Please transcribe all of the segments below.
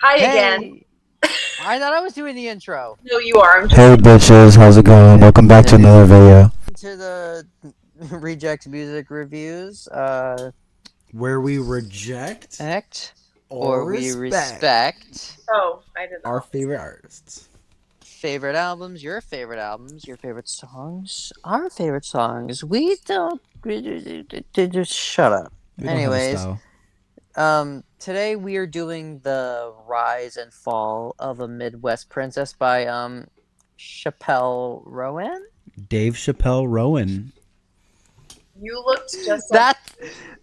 Hi again. Hey, I thought I was doing the intro. No, you are. I'm Hey just bitches, how's it going? Welcome back to another video. To the Rejects Music Reviews, Where we reject act, or or we respect respect Oh, I did the our opposite. favorite artists. favorite albums, your favorite songs, our favorite songs. We don't just shut up. We don't have a Anyways, style. today we are doing the Rise and Fall of a Midwest Princess by Chappelle Rowan. Dave Chappelle Rowan. You looked just like That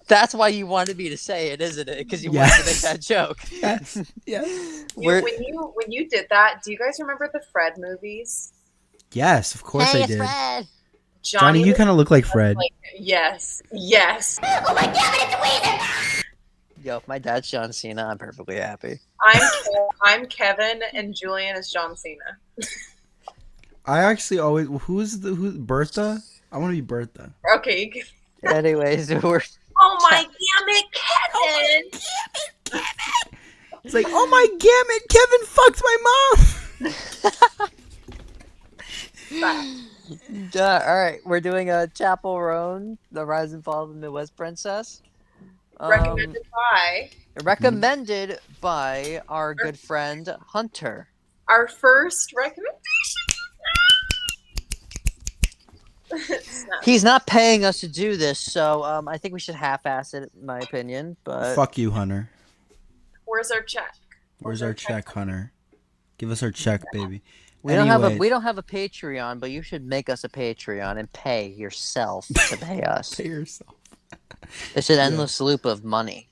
that's why you wanted me to say it, isn't it? Because you wanted to make Yes. that joke. Yes. Yes. you We're when you did that. Do you guys remember the Fred movies? Yes, of course I it's did. Fred. Johnny, Johnny you was kind of look like just Fred. like yes, yes. Yo, if my dad's John Cena, I'm perfectly happy. I'm Kevin, and Julian is John Cena. I actually always who's Bertha? I want to be Bertha. Okay. Anyways, we're Oh my damn it, Kevin! It's like, oh my gammit, Kevin fucked my mom. all right. We're doing a Chapel Roan, the Rise and Fall of the Midwest Princess. Recommended by Recommended by our good friend Hunter. our first recommendation. Snap. He's not paying us to do this, so I think we should half-ass it, in my opinion. But Fuck you, Hunter. Where's our check? Where's our check, Hunter? Give us our check, baby. we don't have a Patreon, but you should make us a Patreon and pay yourself to pay us. Pay yourself. It's an endless loop of money.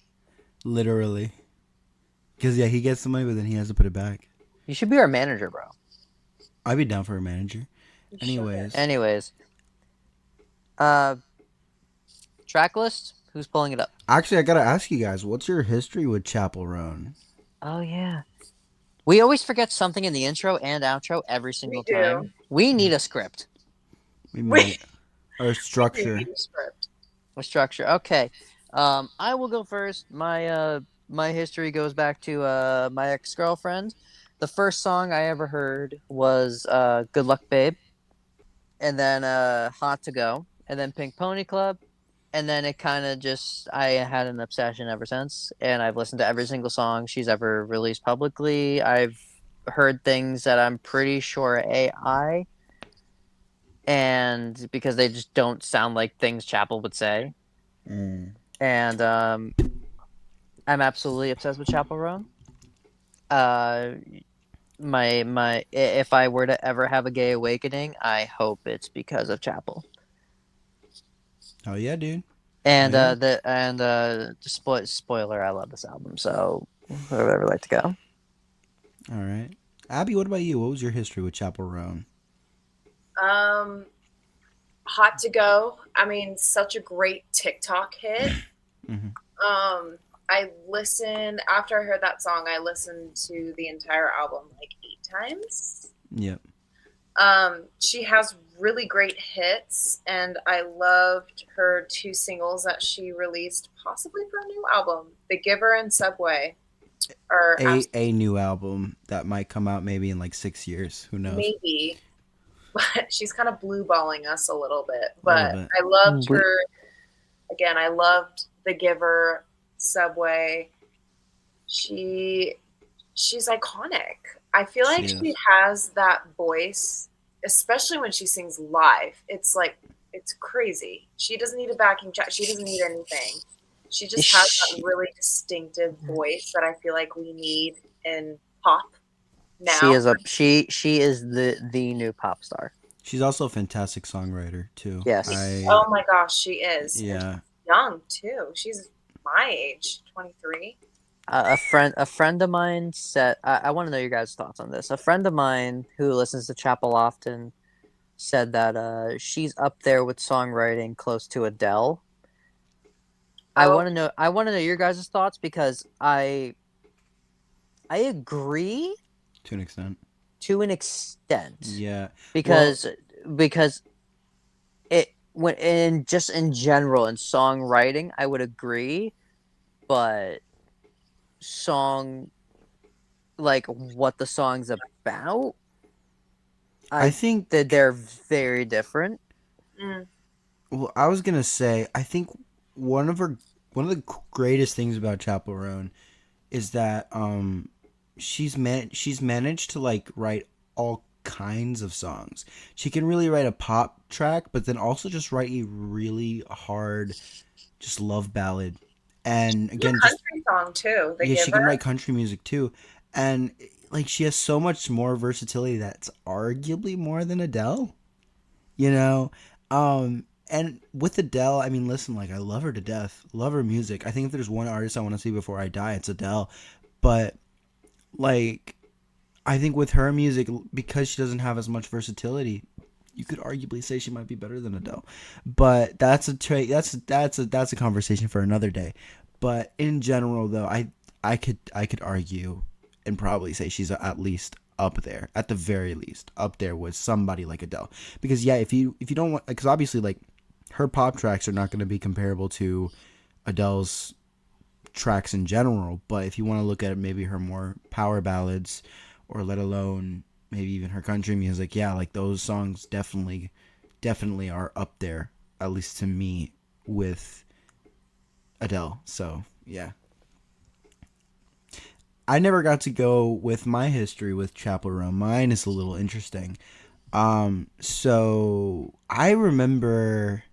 Literally. Because, yeah, he gets the money, but then he has to put it back. You should be our manager, bro. I'd be down for a manager. Anyways. Track list? Who's pulling it up? Actually, I got to ask you guys, what's your history with Chapel Roan? Oh, yeah. We always forget something in the intro and outro every single We do. time. We need a script. We might. Or We structure. need a script. A structure. Okay. I will go first. My history goes back to my ex-girlfriend. The first song I ever heard was Good Luck Babe. And then Hot to Go. And then Pink Pony Club. And then it kind of just, I had an obsession ever since. And I've listened to every single song she's ever released publicly. I've heard things that I'm pretty sure are AI. And because they just don't sound like things Chapel would say. And I'm absolutely obsessed with Chapel Roan. My if I were to ever have a gay awakening, I hope it's because of Chapel. Oh, yeah, dude. And Yeah. Spoiler, I love this album. So whoever would like to go. All right. Abby, what about you? What was your history with Chapel Roan? Hot to Go. I mean, such a great TikTok hit. I listened after I heard that song. I listened to the entire album like 8 times. Yep. She has really great hits, and I loved her 2 singles that she released, possibly for a new album. The Giver and Subway are A new album that might come out maybe in like 6 years. Who knows? maybe, but she's kind of blue balling us a little bit. But I loved her. Again, I loved The Giver, Subway. She's iconic. I feel like she has that voice, especially when she sings live. It's like, it's crazy. She doesn't need a backing track. She doesn't need anything. She just has that really distinctive voice that I feel like we need in pop now. She is the new pop star. She's also a fantastic songwriter too. Yes. Oh my gosh, she is. Yeah. And she's young too. She's my age, 23. A friend of mine said, I want to know your guys' thoughts on this. A friend of mine who listens to Chapel often said that she's up there with songwriting close to Adele. I want to know your guys' thoughts because I agree to an extent. Yeah. Because it when in general in songwriting, I would agree, but like what the song's about, I I that think. they're very different. Mm. Well, I was gonna say. I think one of her one of the greatest things about Chapel Roan is that she's managed to like write all kinds of songs. She can really write a pop track, but then also just write a really hard just love ballad. And The again, just country song too, The yeah, she can Giver. write country music too. And like she has so much more versatility that's arguably more than Adele, you know? And with Adele, I mean, listen, like I love her to death. Love her music. I think if there's one artist I want to see before I die, it's Adele. But like I think with her music, because she doesn't have as much versatility, you could arguably say she might be better than Adele. But that's a trait. That's a conversation for another day. But in general, though, I could argue and probably say she's at least up there, at the very least, up there with somebody like Adele. Because yeah, if you don't want, because obviously like her pop tracks are not going to be comparable to Adele's tracks in general, but if you want to look at maybe her more power ballads or let alone maybe even her country music, yeah, like those songs definitely are up there, at least to me, with Adele. So, yeah. I never got to go with my history with Chapel Roan. Mine is a little interesting. So I remember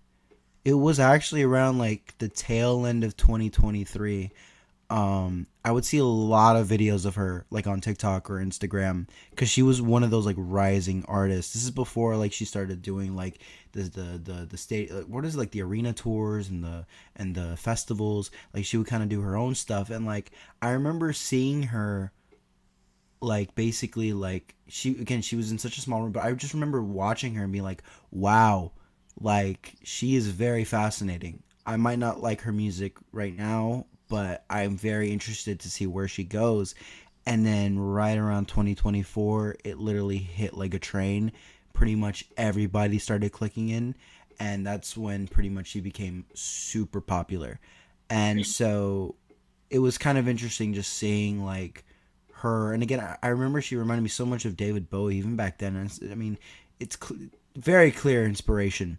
it was actually around like the tail end of 2023. I would see a lot of videos of her like on TikTok or Instagram because she was one of those like rising artists. This is before like she started doing like the state like, what is it, like the arena tours and the festivals. Like she would kind of do her own stuff, and like I remember seeing her like basically like she was in such a small room, but I just remember watching her and being like, wow, like she is very fascinating. I might not like her music right now, but I'm very interested to see where she goes. And then right around 2024, it literally hit like a train. Pretty much everybody started clicking in, and that's when pretty much she became super popular. And so it was kind of interesting just seeing like her. And again, I remember she reminded me so much of David Bowie even back then. And I mean, it's very clear inspiration,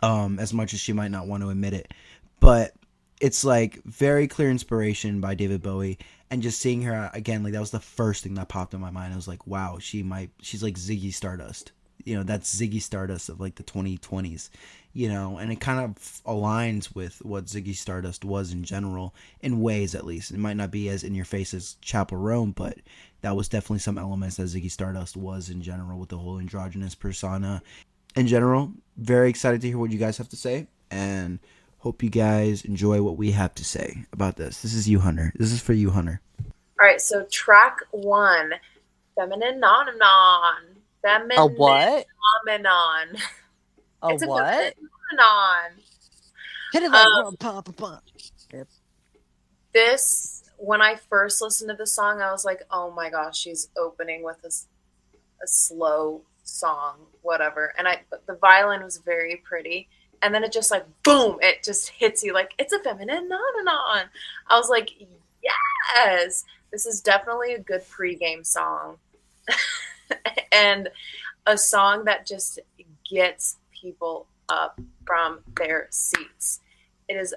as much as she might not want to admit it, but it's like very clear inspiration by David Bowie. And just seeing her again, like that was the first thing that popped in my mind. I was like, wow, she's like Ziggy Stardust. You know, that's Ziggy Stardust of like the 2020s, you know, and it kind of aligns with what Ziggy Stardust was in general, in ways at least. It might not be as in your face as Chapel Roan, but that was definitely some elements that Ziggy Stardust was in general with the whole androgynous persona. In general, very excited to hear what you guys have to say, and hope you guys enjoy what we have to say about this. This is you, Hunter. This is for you, Hunter. All right, so track one, Feminine Nomenon. A Feminine what? Nomenon. A It's a feminine what? nomenon. Hit it like Um, rum, pum, pum, pum. Yep. this, when I first listened to the song, I was like, oh my gosh, she's opening with a slow song, whatever. And but the violin was very pretty. And then it just like, boom, it just hits you like, it's a feminine nomenon. I was like, yes, this is definitely a good pregame song. And a song that just gets people up from their seats. It is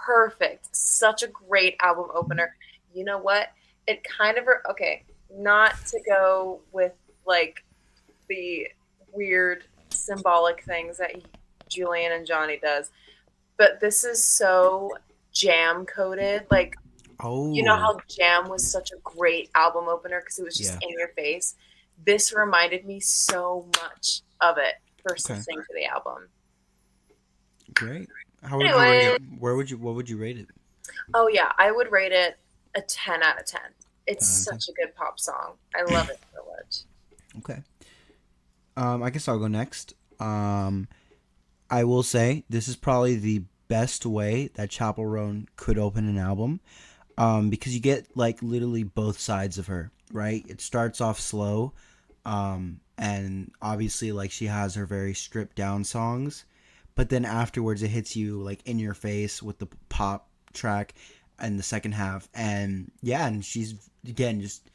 perfect. Such a great album opener. You know what? It kind of, okay, not to go with like the weird symbolic things that Julian and Johnny does, but this is so jam coated. Like, you know Oh, how Jam was such a great album opener because it was just yeah. in your face? This reminded me so much of it first Okay. listening to the album. Great. How would you rate Anyway, it? What would you rate it? oh yeah, I would rate it a 10 out of 10. It's 10 out of 10. such a good pop song. I love it so much. Okay. I guess I'll go next. I will say this is probably the best way that Chapel Roan could open an album. Because you get like literally both sides of her, right? It starts off slow, and obviously like she has her very stripped down songs, but then afterwards it hits you like in your face with the pop track and the second half, and yeah, and she's again just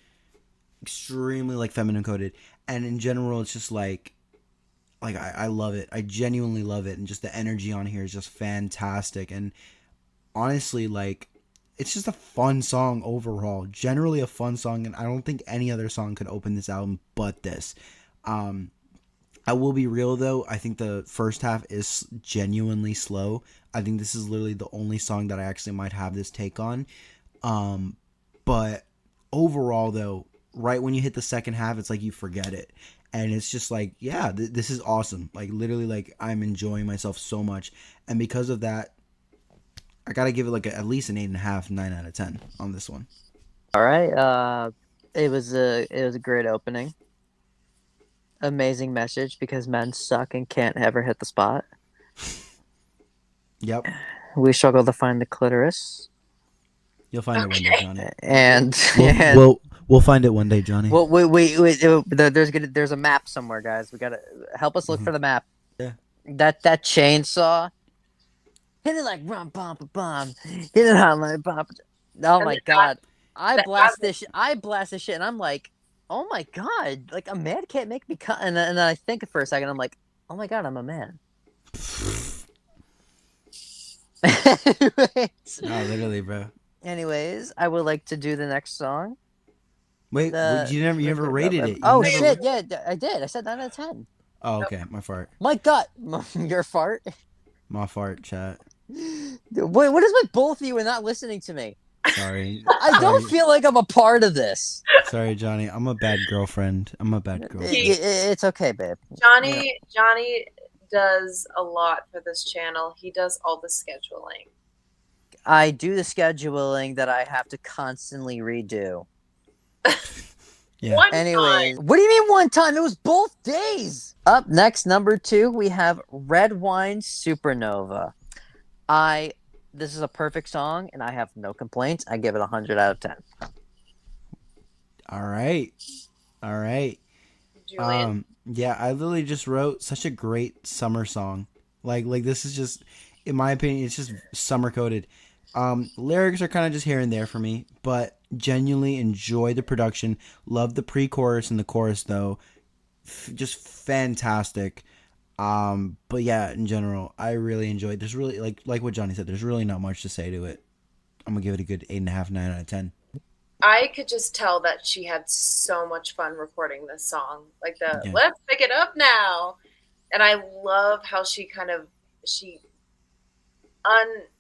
extremely like feminine coded, and in general, it's just like I love it. I genuinely love it, and just the energy on here is just fantastic. And honestly, like it's just a fun song overall. Generally a fun song, and I don't think any other song could open this album but this. Um, I will be real though. I think the first half is genuinely slow. I think this is literally the only song that I actually might have this take on. Um, but overall though, right when you hit the second half, it's like you forget it. And it's just like, yeah, this is awesome. Like literally, like I'm enjoying myself so much, and because of that, I gotta give it like at least an 8.5, 9 out of 10 on this one. All right. It was a great opening. Amazing message because men suck and can't ever hit the spot. Yep. We struggle to find the clitoris. You'll find it one day, Johnny. And We'll find it one day, Johnny. well, there's a map somewhere, guys. We gotta help us look for the map. Yeah. That chainsaw. Hit it like rum bum bum. Hit it on like bum. Oh my god! I blast this shit, and I'm like, oh my god! Like a man can't make me cut. And then I think for a second, I'm like, oh my god, I'm a man. Anyways, No, literally, bro. Anyways, I would like to do the next song. Wait, you never rated it. Oh shit! Yeah, I did. I said 9 out of 10. Oh, okay. My fart. My gut. Your fart. My fart, chat. Wait, what is with both of you and not listening to me? Sorry. I don't feel like I'm a part of this. Sorry, Johnny. I'm a bad girlfriend. It's okay, babe. Johnny does a lot for this channel. He does all the scheduling. I do the scheduling that I have to constantly redo. Yeah. Anyways, what do you mean one time? It was both days. Up next, number 2, we have Red Wine Supernova. This is a perfect song, and I have no complaints. I give it 100 out of 10. All right. Julian. Yeah, I literally just wrote such a great summer song. Like this is just, in my opinion, it's just summer coded. Lyrics are kind of just here and there for me, but genuinely enjoy the production. Love the pre-chorus and the chorus though. Just fantastic. But yeah, in general, I really enjoyed. There's really like what Johnny said. There's really not much to say to it. I'm gonna give it a good 8.5, 9 out of 10. I could just tell that she had so much fun recording this song. Like Yeah. let's pick it up now. And I love how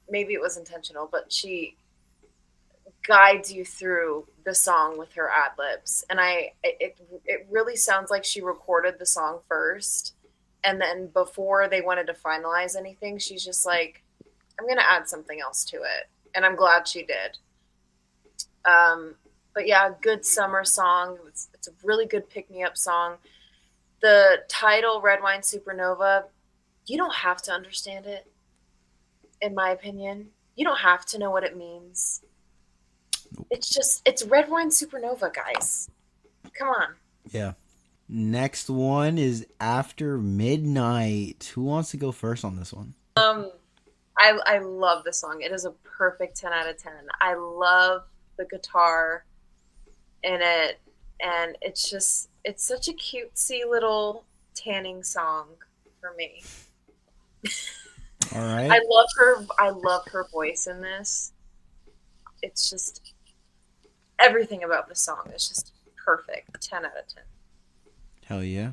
maybe it was intentional, but she guides you through the song with her ad libs. And it really sounds like she recorded the song first. And then before they wanted to finalize anything, she's just like, I'm going to add something else to it. And I'm glad she did. But yeah, good summer song. It's a really good pick-me-up song. The title, Red Wine Supernova, you don't have to understand it, in my opinion. You don't have to know what it means. Nope. It's Red Wine Supernova, guys. Come on. Yeah. Next one is After Midnight. Who wants to go first on this one? I love this song. It is a perfect 10 out of 10. I love the guitar in it, and it's such a cutesy little tanning song for me. All right. I love her voice in this. It's just everything about the song is just perfect. 10 out of 10. Hell yeah.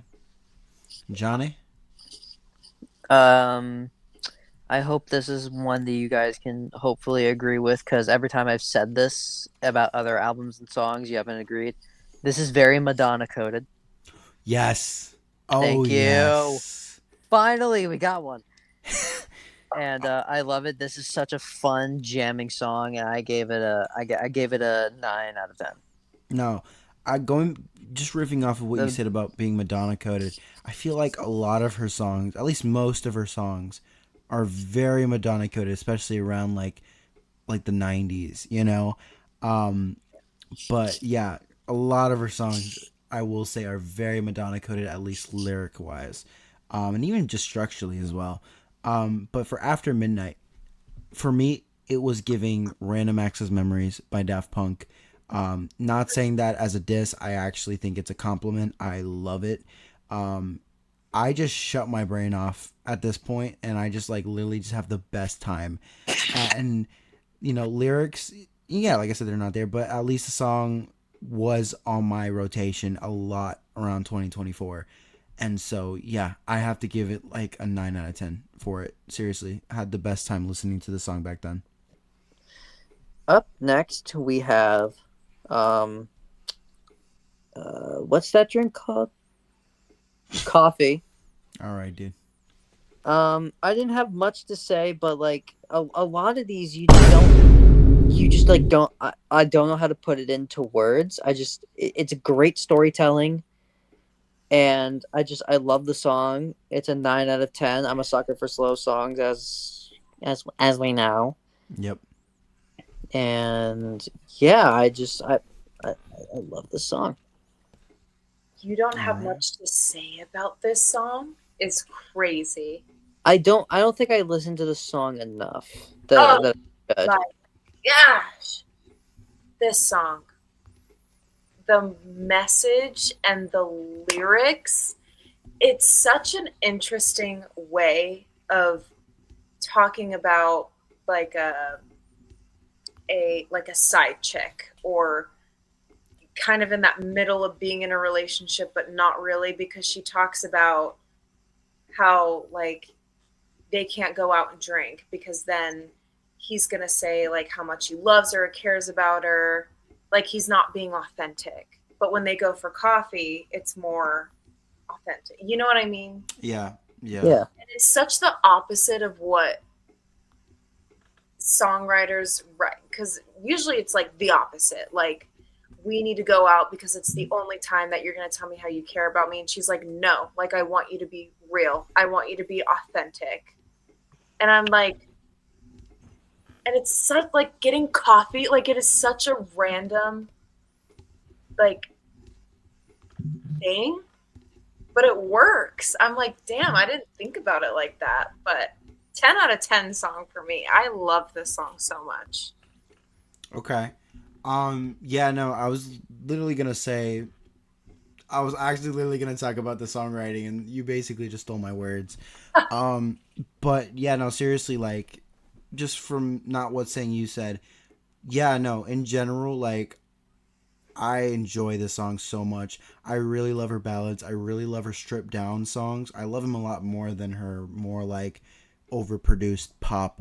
Johnny? I hope this is one that you guys can hopefully agree with, because every time I've said this about other albums and songs, you haven't agreed. This is very Madonna coded. Yes. Oh, thank you. Yes. Finally, we got one. And I love it. This is such a fun jamming song, and I gave it a 9 out of 10. No, just riffing off of what you said about being Madonna coded. I feel like a lot of her songs, at least most of her songs, are very Madonna coded, especially around like the 90s, you know. But yeah, a lot of her songs, I will say, are very Madonna coded, at least lyric wise, and even just structurally as well. But for After Midnight, for me, it was giving Random Access Memories by Daft Punk. Not saying that as a diss. I actually think it's a compliment. I love it. Um, I just shut my brain off at this point, and I just like literally just have the best time. And lyrics, yeah, like I said, they're not there, but at least the song was on my rotation a lot around 2024. And so, yeah, I have to give it like a 9 out of 10 for it. Seriously, I had the best time listening to the song back then. Up next, we have, um, what's that drink called? Coffee. All right, dude. I didn't have much to say, but like a lot of these, you just like don't. I don't know how to put it into words. It's a great storytelling, and I love the song. It's a 9 out of 10. I'm a sucker for slow songs, as we know. Yep. And yeah, I love the song. You don't All have right. much to say about this song is crazy. I don't think I listened to the song enough. Oh Good. my gosh. This song, the message and the lyrics, it's such an interesting way of talking about like a side chick, or kind of in that middle of being in a relationship but not really, because she talks about how like they can't go out and drink because then he's going to say like how much he loves her, cares about her, like he's not being authentic. But when they go for coffee, it's more authentic. You know what I mean? Yeah. Yeah. Yeah. And it's such the opposite of what songwriters write, because usually it's like the opposite. Like, we need to go out because it's the only time that you're going to tell me how you care about me. And she's like, no, like, I want you to be real. I want you to be authentic. And I'm like, and it's such like getting coffee, like, it is such a random, like, thing, but it works. I'm like, damn, I didn't think about it like that. But 10 out of 10 song for me. I love this song so much. Okay. Yeah, no, I was literally gonna say, I was actually literally gonna talk about the songwriting, and you basically just stole my words. Um, but yeah, no, seriously, like, just from not what saying you said, yeah, no, in general, like, I enjoy this song so much. I really love her ballads. I really love her stripped down songs. I love them a lot more than her more like overproduced pop,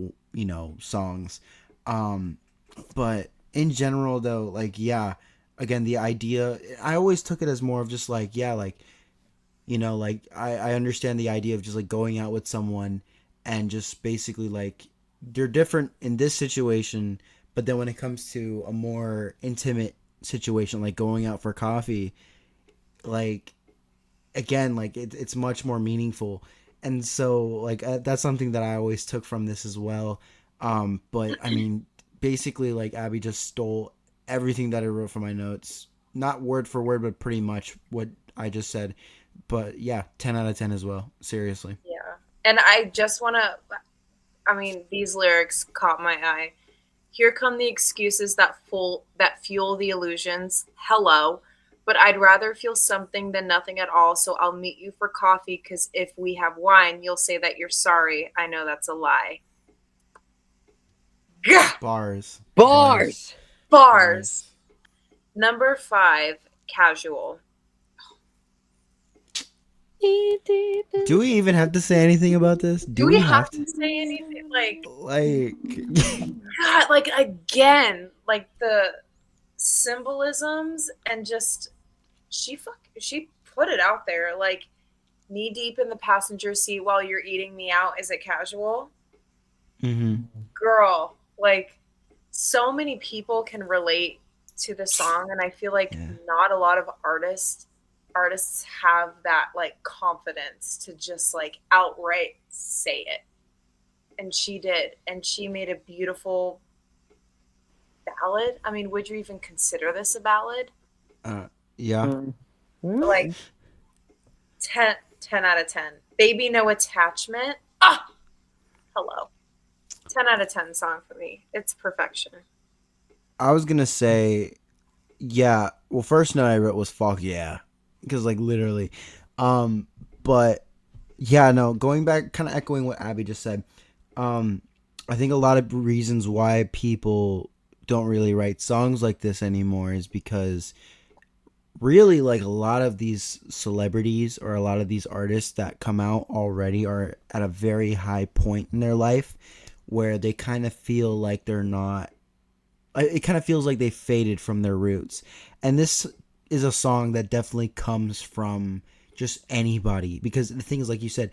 songs. Um, but in general though, like, yeah, again, the idea, I always took it as more of just like, yeah, like, like I understand the idea of just like going out with someone and just basically like they're different in this situation, but then when it comes to a more intimate situation like going out for coffee, like, again, like it's much more meaningful. And so like that's something that I always took from this as well. But I mean, basically, like, Abby just stole everything that I wrote from my notes, not word for word, but pretty much what I just said. But yeah, 10 out of 10 as well, seriously. Yeah. And I just want to, I mean, these lyrics caught my eye. Here come the excuses that fuel the illusions. Hello. But I'd rather feel something than nothing at all, so I'll meet you for coffee, because if we have wine, you'll say that you're sorry. I know that's a lie. Gah! Bars. Bars. Bars. Number 5, Casual. Do we even have to say anything about this? Do we have to say anything? Like God, like, again, like the symbolisms, and just she put it out there, like, knee deep in the passenger seat while you're eating me out. Is it casual? Mm-hmm. Girl, like, so many people can relate to the song, and I feel like not a lot of artists have that like confidence to just like outright say it. And she did, and she made a beautiful ballad. I mean, would you even consider this a ballad? Yeah. Like, 10 out of 10. Baby No Attachment. Ah, hello. 10 out of 10 song for me. It's perfection. I was gonna say Yeah. Well, first note I wrote was "fuck yeah," because like literally, um, but yeah, no. Going back, kind of echoing what Abby just said. Um, I think a lot of reasons why people don't really write songs like this anymore is because really like a lot of these celebrities or a lot of these artists that come out already are at a very high point in their life where they kind of feel like they're not, it kind of feels like they faded from their roots. And this is a song that definitely comes from just anybody, because the thing is, like you said,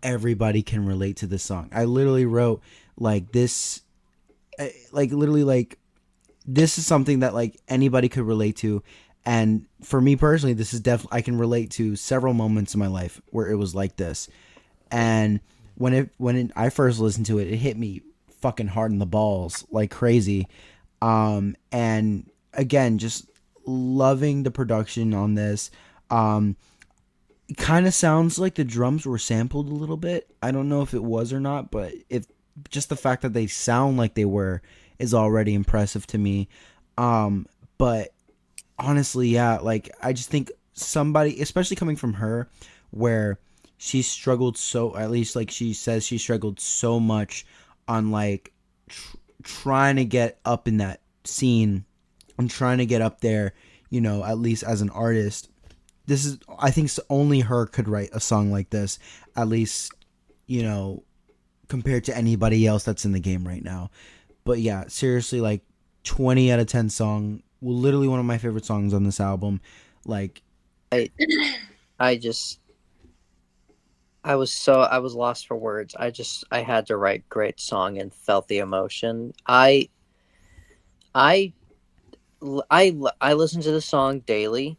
everybody can relate to this song. I literally wrote like this, like literally like this is something that like anybody could relate to. And for me personally, this is definitely, I can relate to several moments in my life where it was like this. And I first listened to it, it hit me fucking hard in the balls like crazy. And again, just loving the production on this. It kind of sounds like the drums were sampled a little bit. I don't know if it was or not, but if just the fact that they sound like they were is already impressive to me. But honestly, yeah, like I just think somebody, especially coming from her, where she struggled so, at least like she says she struggled so much on like trying to get up in that scene and trying to get up there, at least as an artist. This is, I think, only her could write a song like this, at least, you know, compared to anybody else that's in the game right now. But yeah, seriously, like 20 out of 10 song. Well, literally one of my favorite songs on this album. Like, I I just I was lost for words. I had to write great song and felt the emotion. I I listen to the song daily,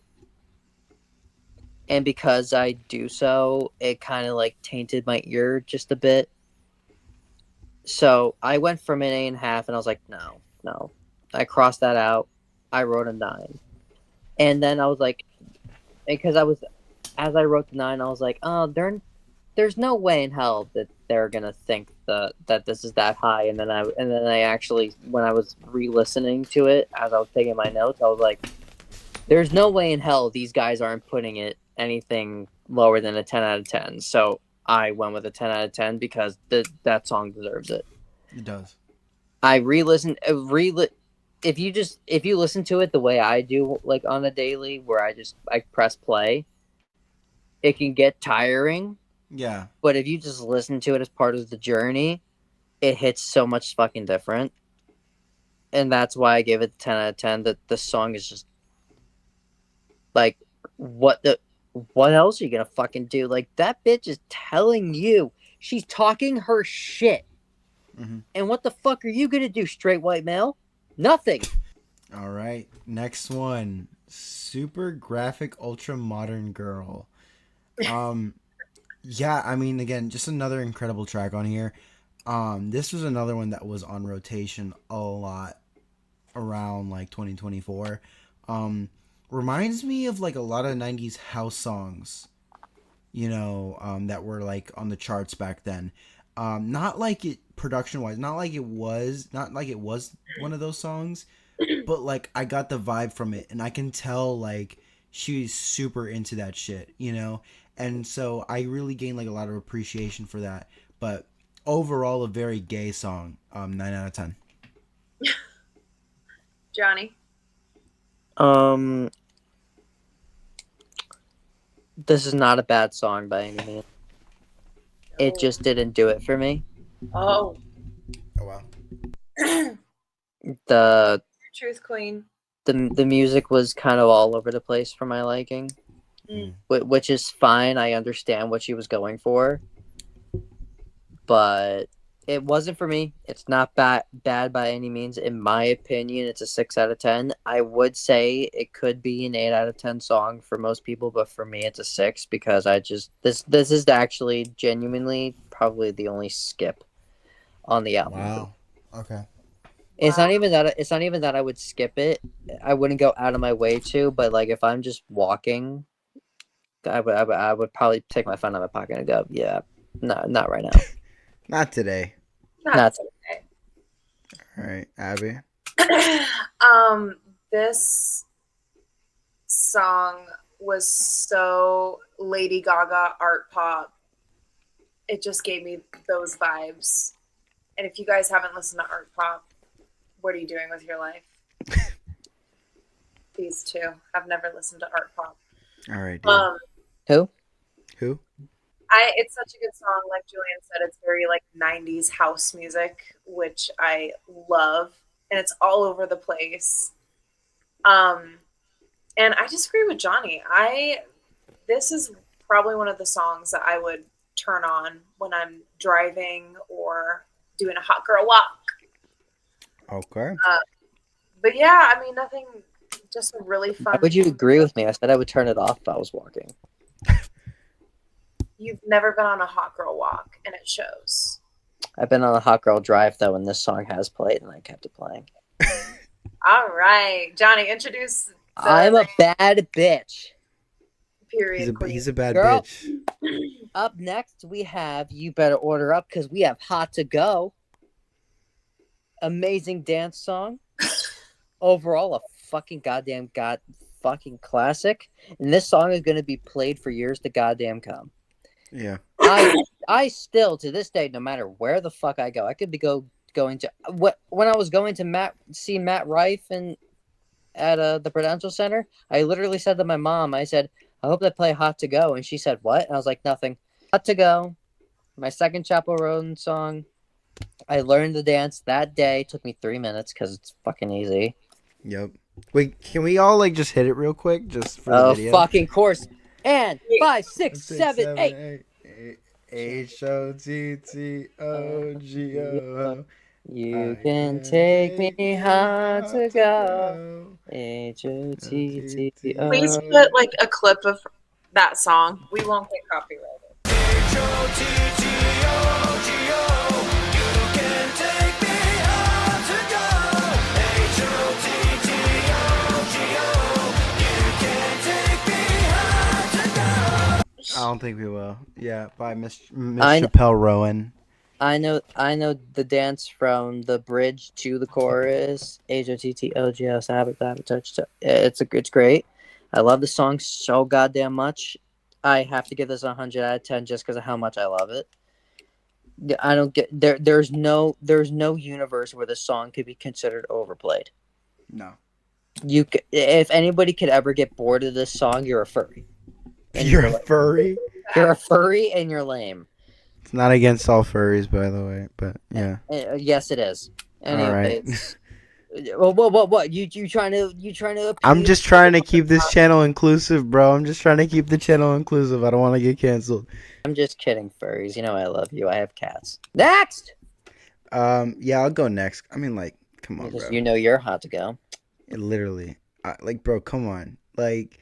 and because I do so, it kind of like tainted my ear just a bit. So I went from an 8.5, and I was like, no, no. I crossed that out. I wrote a 9, and then I was like, because I was, as I wrote the 9, I was like, oh, there's no way in hell that they're gonna think that this is that high. And then I actually, when I was re-listening to it as I was taking my notes, I was like, there's no way in hell these guys aren't putting it anything lower than a 10 out of 10. So I went with a 10 out of 10 because that song deserves it. it does. I re-listened, if you listen to it the way I do, like on a daily, where I press play, it can get tiring. Yeah. But if you just listen to it as part of the journey, it hits so much fucking different. And that's why I gave it 10 out of 10. That the song is just like, what else are you gonna fucking do? Like, that bitch is telling you, she's talking her shit. Mm-hmm. And what the fuck are you gonna do, straight white male? Nothing. All right. Next one. Super graphic ultra modern girl. Um yeah, I mean, again, just another incredible track on here. This was another one that was on rotation a lot around like 2024. Um, Reminds me of like a lot of 90s house songs, that were like on the charts back then. Not like it production wise, not like it was one of those songs, but like I got the vibe from it, and I can tell like she's super into that shit. And so I really gained like a lot of appreciation for that. But overall, a very gay song. 9 out of 10. Johnny. Um, this is not a bad song by any means. It just didn't do it for me. Oh. Oh wow. The Truth Queen. the music was kind of all over the place for my liking, Mm. which is fine. I understand what she was going for, but it wasn't for me. It's not bad by any means. In my opinion, it's a 6 out of 10. I would say it could be an 8 out of 10 song for most people, but for me, it's a 6 because this is actually genuinely probably the only skip on the album. Wow. Okay. It's not even that I would skip it. I wouldn't go out of my way to, but like if I'm just walking, I would probably take my phone out of my pocket and go, yeah, no, not right now. Not today. Not today. All right, Abby. This song was so Lady Gaga art pop. It just gave me those vibes. And if you guys haven't listened to art pop, what are you doing with your life? These two. I've never listened to art pop. All right, dude. Who? It's such a good song. Like Julian said, it's very like 90s house music, which I love. And it's all over the place. And I just agree with Johnny. This is probably one of the songs that I would turn on when I'm driving or doing a hot girl walk. Okay. But yeah, I mean, nothing, just a really fun. Why would you agree with me? I said I would turn it off if I was walking. You've never been on a hot girl walk, and it shows. I've been on a hot girl drive, though, and this song has played, and I kept it playing. All right. Johnny, introduce. I'm a bad bitch. Period. He's a bad Girl. bitch. Up next, we have You Better Order Up, because we have Hot to Go. Amazing dance song. Overall, a fucking fucking classic. And this song is going to be played for years to goddamn come. Yeah. I still, to this day, no matter where the fuck I go, I could be going to... When I was going to see Matt Rife at the Prudential Center, I literally said to my mom, I said, I hope they play Hot to Go. And she said, what? And I was like, nothing. Hot to Go. My second Chapel Roan song. I learned the dance that day. It took me 3 minutes because it's fucking easy. Yep. Wait, can we all like just hit it real quick just for the video? Oh, fucking course. And 5, 6, 7, 8. H-O-T-T-O-G-O. You can take me hard to go. H-O-T-T-O. Please put like a clip of that song. We won't get copyrighted. H-O-T-T-O-G-O. You can take me hard to go. H-O-T-T-O-G-O. You can take me hard to go. I don't think we will. Yeah, by Miss Chappelle Rowan. I know the dance from the bridge to the chorus. H-O-T-T-O-G-O. It's great. I love the song so goddamn much. I have to give this 100 out of 10 just because of how much I love it. I don't get there's no universe where this song could be considered overplayed. No. If anybody could ever get bored of this song, you're a furry. You're a furry? You're a furry and you're lame. It's not against all furries, by the way, but yeah. Yes, it is. Anyways. All right. What? You trying to? I'm just trying to keep this channel inclusive, bro. I'm just trying to keep the channel inclusive. I don't want to get canceled. I'm just kidding, furries. You know I love you. I have cats. Next. Yeah, I'll go next. I mean, like, come on, Because bro. you know you're hot to go. Literally, like, bro, come on. Like,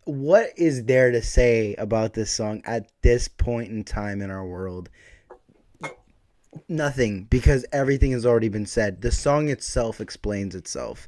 what is there to say about this song at this point in time in our world? Nothing, because everything has already been said. The song itself explains itself.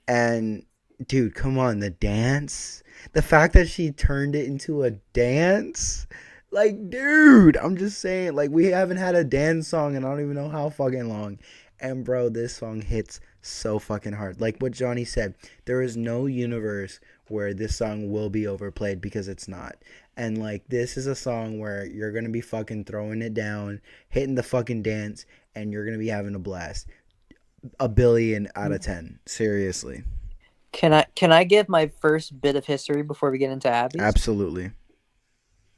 And dude, come on, the dance, the fact that she turned it into a dance, like, dude, I'm just saying, like, we haven't had a dance song in I don't even know how fucking long. And bro, this song hits so fucking hard. Like what Johnny said, there is no universe where this song will be overplayed, because it's not. And like, this is a song where you're gonna be fucking throwing it down, hitting the fucking dance, and you're gonna be having a blast. 1 billion out of 10. Seriously. Can I give my first bit of history before we get into Abby's? Absolutely.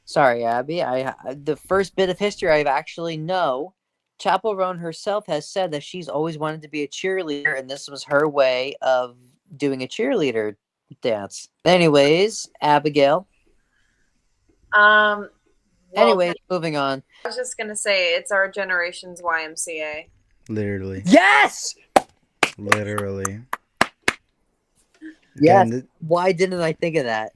Sorry, Abby. The first bit of history I actually know. Chapel Roan herself has said that she's always wanted to be a cheerleader, and this was her way of doing a cheerleader dance. Anyways, Abigail. Well, anyways, moving on. I was just gonna say it's our generation's YMCA. Literally. Yes. Literally. Yes. Again, Why didn't I think of that?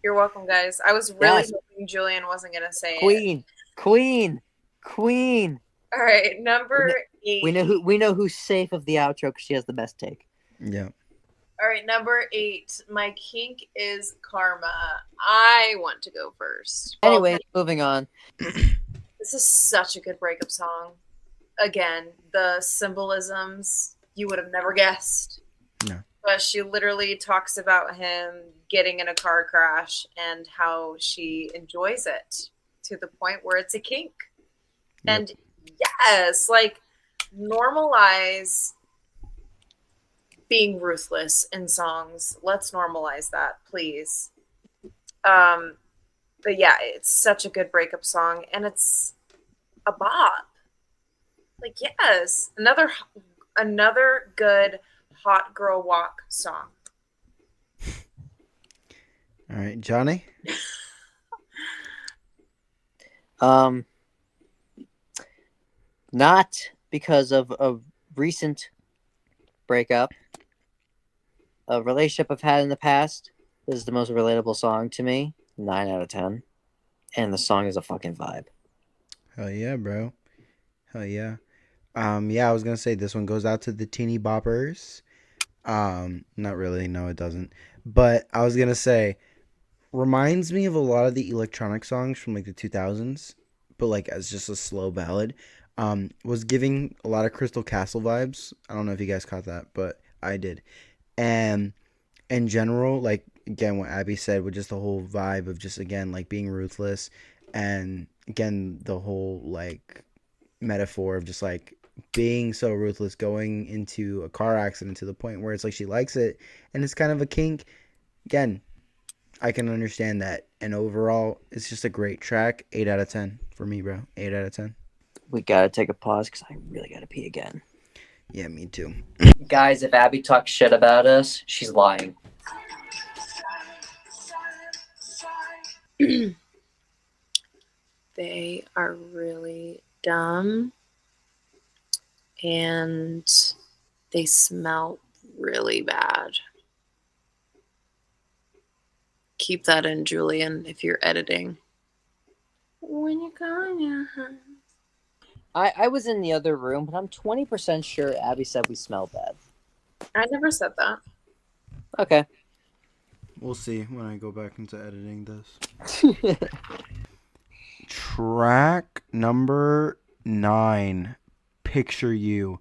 You're welcome, guys. I was really hoping Julian wasn't gonna say it. Queen. All right, number 8. We know who's safe of the outro because she has the best take. Yeah. All right, number 8. My kink is karma. I want to go first. Anyway, moving on. This is such a good breakup song. Again, the symbolisms you would have never guessed. No. but she literally talks about him getting in a car crash and how she enjoys it to the point where it's a kink. Yep. And yes, like normalize being ruthless in songs. Let's normalize that, please. But yeah, it's such a good breakup song, and it's a bop. Like yes, another good hot girl walk song. All right, Johnny. Not because of a recent breakup, a relationship I've had in the past. This is the most relatable song to me. 9 out of 10. And the song is a fucking vibe. Hell yeah, bro. Hell yeah. Yeah, I was gonna say this one goes out to the teeny boppers. Not really. No, it doesn't. But I was gonna say, reminds me of a lot of the electronic songs from like the 2000s, but like as just a slow ballad. Was giving a lot of Crystal Castle vibes. I don't know if you guys caught that, but I did. And in general, like again, what Abby said, with just the whole vibe of just again like being ruthless, and again the whole like metaphor of just like being so ruthless, going into a car accident to the point where it's like she likes it, and it's kind of a kink. Again, I can understand that, and overall, it's just a great track. 8 out of 10 for me, bro. 8 out of 10. We gotta take a pause because I really gotta pee again. Yeah, me too. Guys, if Abby talks shit about us, she's lying. They are really dumb and they smell really bad. Keep that in, Julian, if you're editing. When you call your hand. I was in the other room, but I'm 20% sure Abby said we smell bad. I never said that. Okay. We'll see when I go back into editing this. Track number 9, Picture You.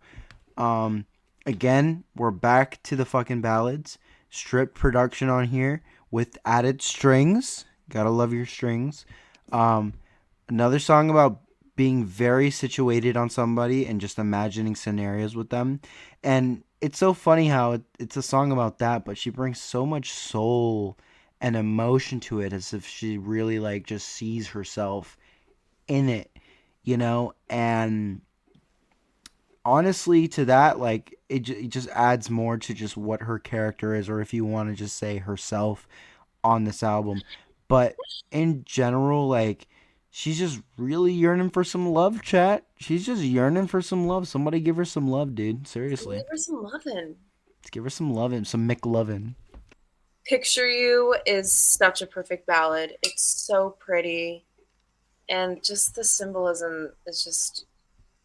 Again, we're back to the fucking ballads. Stripped production on here with added strings. Gotta love your strings. Another song about being very situated on somebody and just imagining scenarios with them. And it's so funny how it's a song about that, but she brings so much soul and emotion to it, as if she really like just sees herself in it, you know? And honestly, to that, like it just adds more to just what her character is, or if you want to just say herself on this album. But in general, like she's just really yearning for some love, chat. She's just yearning for some love. Somebody give her some love, dude. Seriously. Give her some lovin'. Let's give her some lovin', some McLovin'. Picture You is such a perfect ballad. It's so pretty. And just the symbolism is just,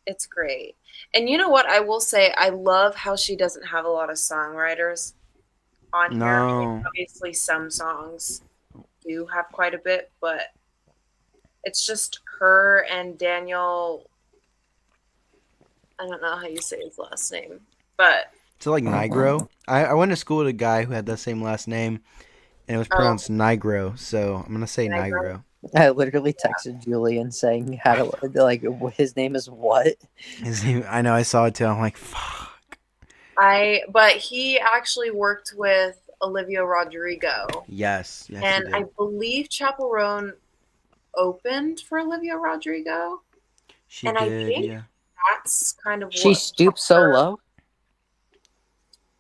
it's great. And you know what? I will say, I love how she doesn't have a lot of songwriters on here. I mean, No. obviously, some songs do have quite a bit, but it's just her and Daniel. I don't know how you say his last name, but So like Nigro. I went to school with a guy who had that same last name, and it was pronounced Nigro. So I'm gonna say Nigro. I literally texted Julian saying how to like his name is what? His name. I know. I saw it too. I'm like, fuck. but he actually worked with Olivia Rodrigo. Yes. Yes. And he did. I believe Chapel Roan opened for Olivia Rodrigo. She and did. I think Yeah. that's kind of She what stooped so low.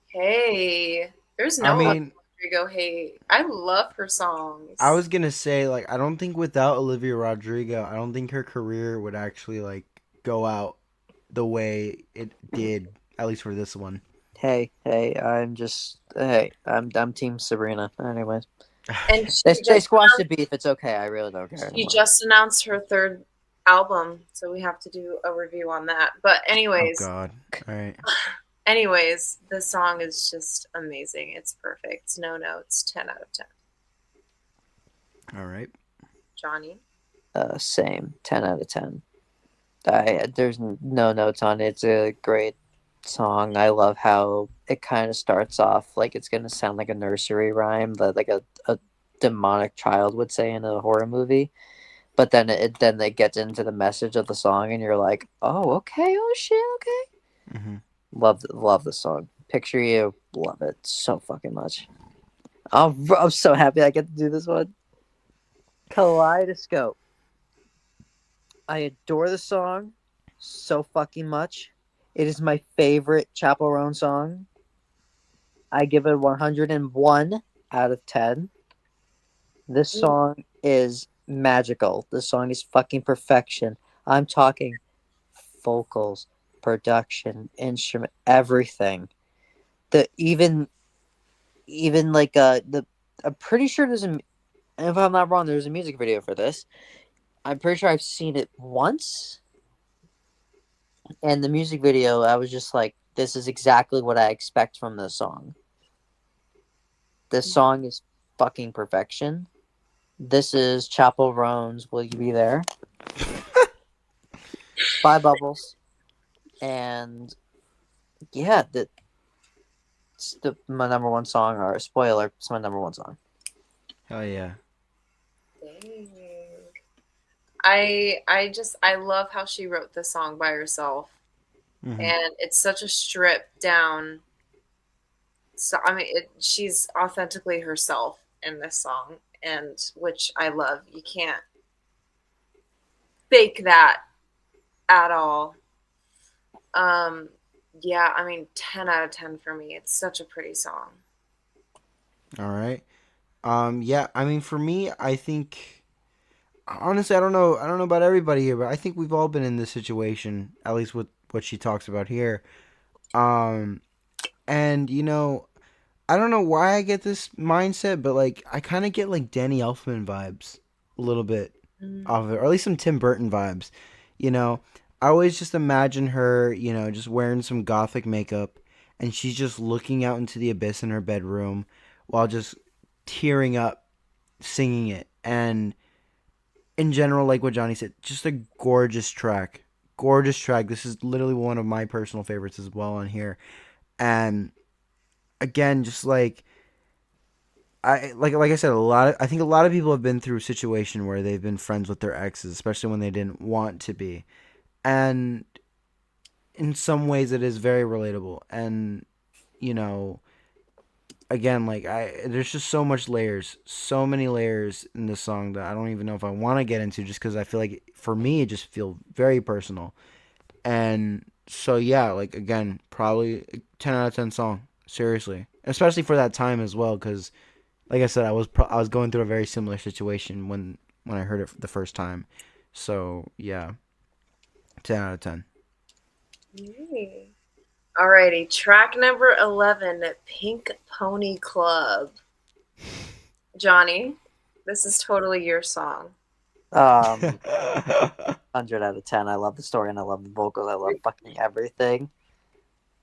Hey, there's no I mean, Rodrigo. Hey, I love her songs. I was gonna say, like, I don't think without Olivia Rodrigo, I don't think her career would actually like go out the way it did, at least for this one. Hey, I'm Team Sabrina. Anyways, and they squashed the beef. It's okay. I really don't care. She just announced her third album, so we have to do a review on that. But anyways, Oh God! All right. Anyways, the song is just amazing. It's perfect. No notes. 10 out of 10. All right. Johnny. Same. 10 out of 10. There's no notes on it. It's a great song. I love how it kind of starts off like it's gonna sound like a nursery rhyme that like a demonic child would say in a horror movie. But then it gets into the message of the song, and you're like, oh okay, oh shit, okay. Mm-hmm. Love the song. Picture You, love it so fucking much. I'm so happy I get to do this one. Kaleidoscope. I adore the song so fucking much. It is my favorite Chappell Roan song. I give it 101 out of 10. This song is magical. This song is fucking perfection. I'm talking vocals, production, instrument, everything. The even like the I'm pretty sure there's a, if I'm not wrong, there's a music video for this. I'm pretty sure I've seen it once. And the music video, I was just like, this is exactly what I expect from this song. This song is fucking perfection. This is Chappell Roan's Will You Be There? By Bubbles. And yeah, it's my number one song, or spoiler, it's my number one song. Hell yeah. Dang. I love how she wrote the song by herself. Mm-hmm. And it's such a stripped down. So I mean, she's authentically herself in this song, and which I love. You can't fake that at all. Yeah, I mean, 10 out of 10 for me. It's such a pretty song. All right. Yeah, I mean, for me, I think honestly, I don't know. I don't know about everybody here, but I think we've all been in this situation, at least with what she talks about here. Um, and I don't know why I get this mindset, but like I kind of get like Danny Elfman vibes a little bit off of it, or at least some Tim Burton vibes. I always just imagine her, just wearing some gothic makeup, and she's just looking out into the abyss in her bedroom while just tearing up, singing it. And in general, like what Johnny said, just a gorgeous track. Gorgeous track. This is literally one of my personal favorites as well on here. And again, just like I said, I think a lot of people have been through a situation where they've been friends with their exes, especially when they didn't want to be. And in some ways it is very relatable. And you know, again, like there's just so many layers in this song that I don't even know if I want to get into, just because I feel like for me it just feels very personal. And so yeah, like again, probably 10 out of 10 song, seriously, especially for that time as well, because like I said, I was going through a very similar situation when I heard it the first time. So yeah, 10 out of 10. Alrighty, track number 11, Pink Pony Club. Johnny, this is totally your song. 100 out of 10. I love the story and I love the vocals. I love fucking everything.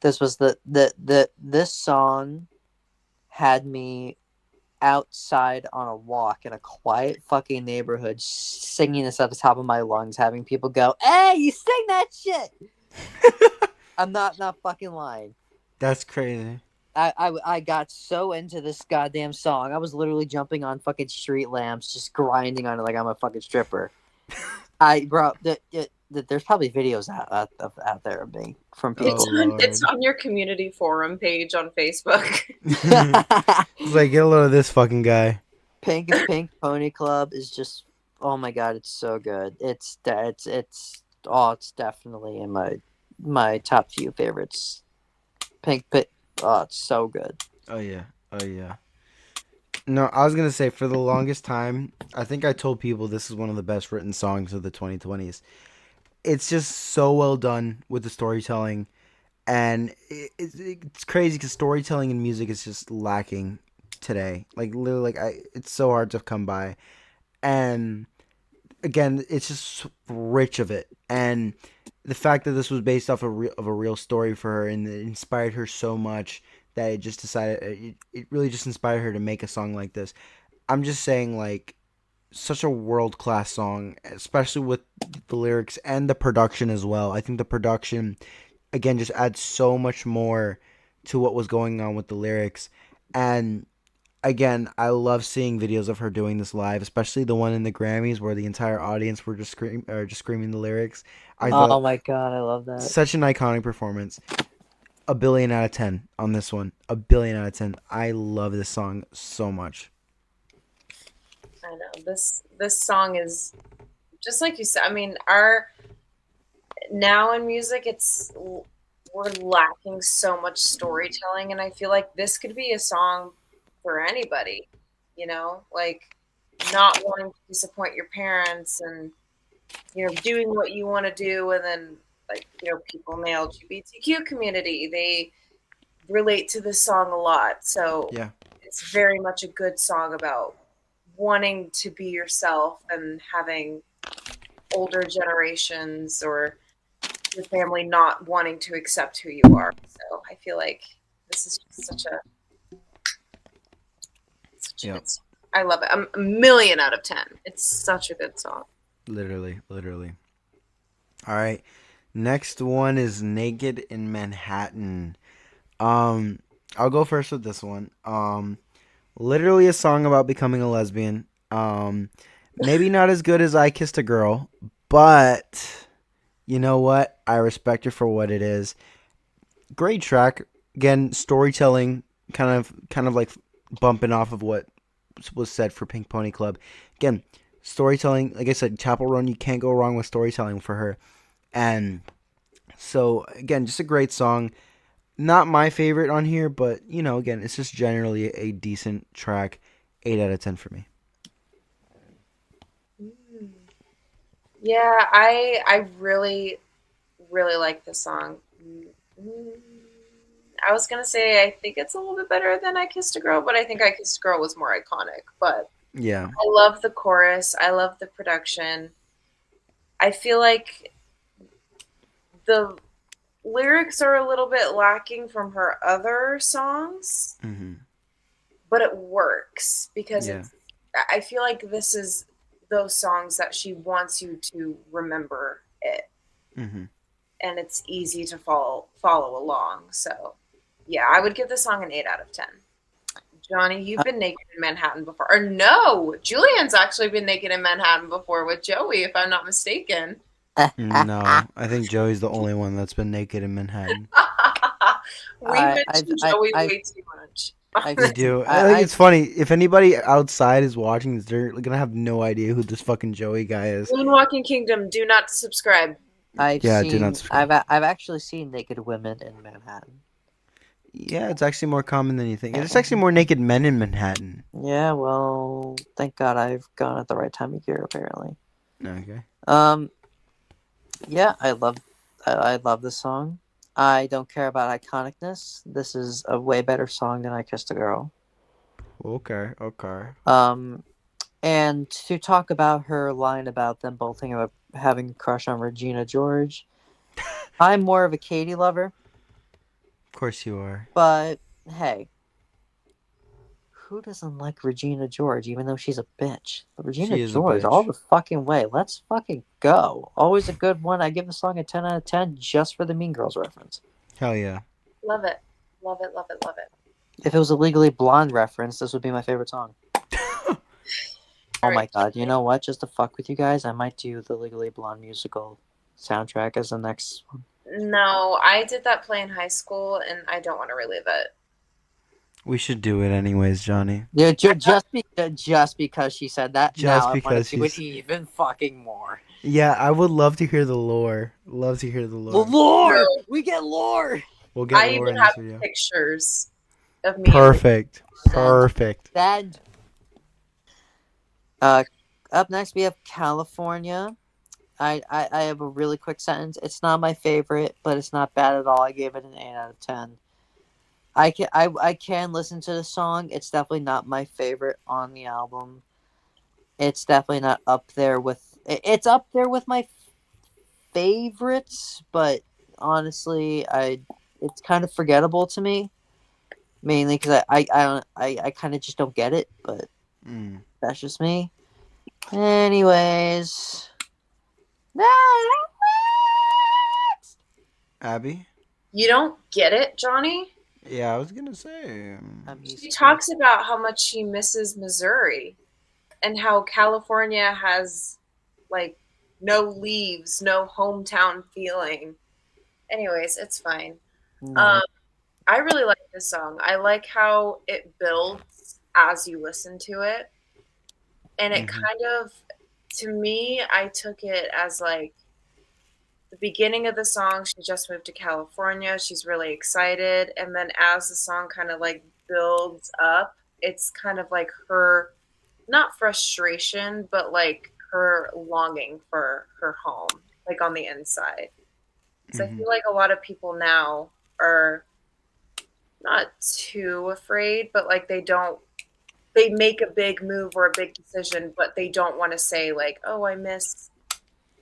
This was this song had me outside on a walk in a quiet fucking neighborhood, singing this at the top of my lungs, having people go, "Hey, you sing that shit!" I'm not fucking lying. That's crazy. I got so into this goddamn song. I was literally jumping on fucking street lamps, just grinding on it like I'm a fucking stripper. There's probably videos out there of me from people. It's on your community forum page on Facebook. It's like, get a load of this fucking guy. Pink Pony Club is just, oh my god, it's so good. It's definitely in my top few favorites. Oh, it's so good. Oh yeah. No, I was gonna say, for the longest time, I think I told people this is one of the best written songs of the 2020s. It's just so well done with the storytelling, and it's crazy because storytelling in music is just lacking today. Like literally, it's so hard to come by, and again, it's just rich of it. And the fact that this was based off of a real story for her, and it inspired her so much that it just decided it really just inspired her to make a song like this. I'm just saying, like, such a world class song, especially with the lyrics and the production as well. I think the production again just adds so much more to what was going on with the lyrics. And again, I love seeing videos of her doing this live, especially the one in the Grammys where the entire audience were just screaming the lyrics. I Oh thought my god, I love that. such an iconic performance. A billion out of 10 on this one. A billion out of 10. I love this song so much. I know this song is just like you said. I mean, our now in music, we're lacking so much storytelling, and I feel like this could be a song for anybody. You know, like not wanting to disappoint your parents, and doing what you want to do, and then like people in the LGBTQ community, they relate to this song a lot. So Yeah. it's very much a good song about wanting to be yourself and having older generations or your family not wanting to accept who you are. So I feel like this is just such a Yep. good song. I love it. A million out of 10. It's such a good song. Literally. All right. Next one is Naked in Manhattan. I'll go first with this one. Literally a song about becoming a lesbian. Maybe not as good as I Kissed a Girl, but you know what? I respect it for what it is. Great track. Again, storytelling, kind of like bumping off of what was said for Pink Pony Club. Again, storytelling. Like I said, Chapel Run. You can't go wrong with storytelling for her. And so again, just a great song. Not my favorite on here, but again, it's just generally a decent track. 8 out of 10 for me. Yeah, I really really like this song. I was gonna say I think it's a little bit better than I Kissed a Girl, but I think I Kissed a Girl was more iconic. But Yeah. I love the chorus. I love the production. I feel like the lyrics are a little bit lacking from her other songs, Mm-hmm. but it works because Yeah. I feel like this is those songs that she wants you to remember it, Mm-hmm. and it's easy to follow along. So, yeah, I would give the song an 8 out of 10. Johnny, you've been naked in Manhattan before. Or no, Julian's actually been naked in Manhattan before with Joey, if I'm not mistaken. No, I think Joey's the only one that's been naked in Manhattan. We mentioned Joey way too much. We do. I think it's funny. If anybody outside is watching this, they're gonna have no idea who this fucking Joey guy is. Moonwalking Kingdom, do not subscribe. Do not subscribe. I've actually seen naked women in Manhattan. Yeah, it's actually more common than you think. There's actually more naked men in Manhattan. Yeah, well, thank God I've gone at the right time of year, apparently. Okay. Yeah, I love this song. I don't care about iconicness. This is a way better song than I Kissed a Girl. Okay. And to talk about her line about them both having a crush on Regina George, I'm more of a Katie lover. Of course you are. But hey, who doesn't like Regina George, even though she's a bitch? Regina She is a George, all bitch. the fucking way. Let's fucking go. Always a good one. I give the song a 10 out of 10 just for the Mean Girls reference. Hell yeah. Love it. Love it, love it, love it. If it was a Legally Blonde reference, this would be my favorite song. Oh my god, you know what? Just to fuck with you guys, I might do the Legally Blonde musical soundtrack as the next one. No, I did that play in high school, and I don't want to relive it. We should do it anyways, Johnny. Yeah, just because she said that, Just now I want because to do it even fucking more. Yeah, I would love to hear the lore. Love to hear the lore. The lore! No. We get lore! We'll get I lore even in this have video. pictures of me. Perfect. Perfect. Send. Up next we have California. I have a really quick sentence. It's not my favorite, but it's not bad at all. I gave it an 8 out of 10. I can listen to the song. It's definitely not my favorite on the album. It's definitely not up there with. It's up there with my favorites, but honestly, it's kind of forgettable to me. Mainly because I kind of just don't get it, but that's just me. Anyways, Abby? You don't get it, Johnny? Yeah, I was gonna say. I'm She East talks Coast. about how much she misses Missouri and how California has like no leaves, no hometown feeling. Anyways, it's fine. No. Um, I really like this song. I like how it builds as you listen to it. And it Mm-hmm. kind of, to me, I took it as like the beginning of the song, she just moved to California. She's really excited. And then as the song kind of like builds up, it's kind of like her, not frustration, but like her longing for her home, like on the inside. Because I Mm-hmm. feel like a lot of people now are not too afraid, but like they make a big move or a big decision, but they don't want to say, like, oh, I miss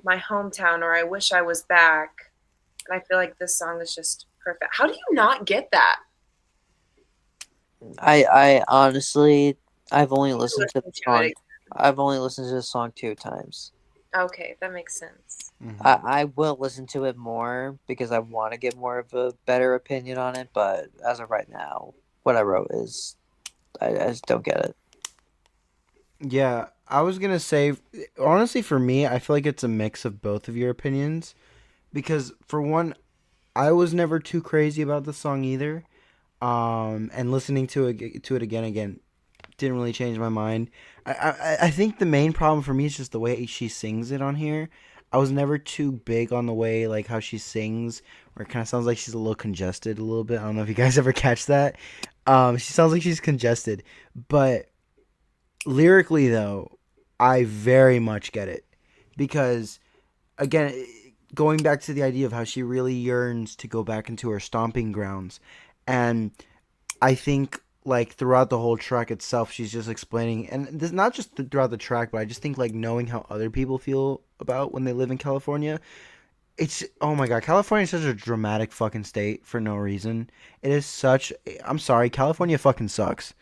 my hometown or I wish I was back. And I feel like this song is just perfect. How do you not get that? I honestly, I've only listened to the Listen to song. it. I've only listened to the song 2 times. Okay, that makes sense. Mm-hmm. I will listen to it more because I want to get more of a better opinion on it. But as of right now, what I wrote is I just don't get it. Yeah, I was gonna say, honestly, for me, I feel like it's a mix of both of your opinions. Because for one, I was never too crazy about the song either. And listening to it again didn't really change my mind. I think the main problem for me is just the way she sings it on here. I was never too big on the way like how she sings, where it kind of sounds like she's a little congested a little bit. I don't know if you guys ever catch that. She sounds like she's congested, but lyrically though, I very much get it because again, going back to the idea of how she really yearns to go back into her stomping grounds, and I think like throughout the whole track itself, she's just explaining, and this not just throughout the track, but I just think like knowing how other people feel about when they live in California. It's oh my god, California is such a dramatic fucking state for no reason. It is such. I'm sorry, California fucking sucks.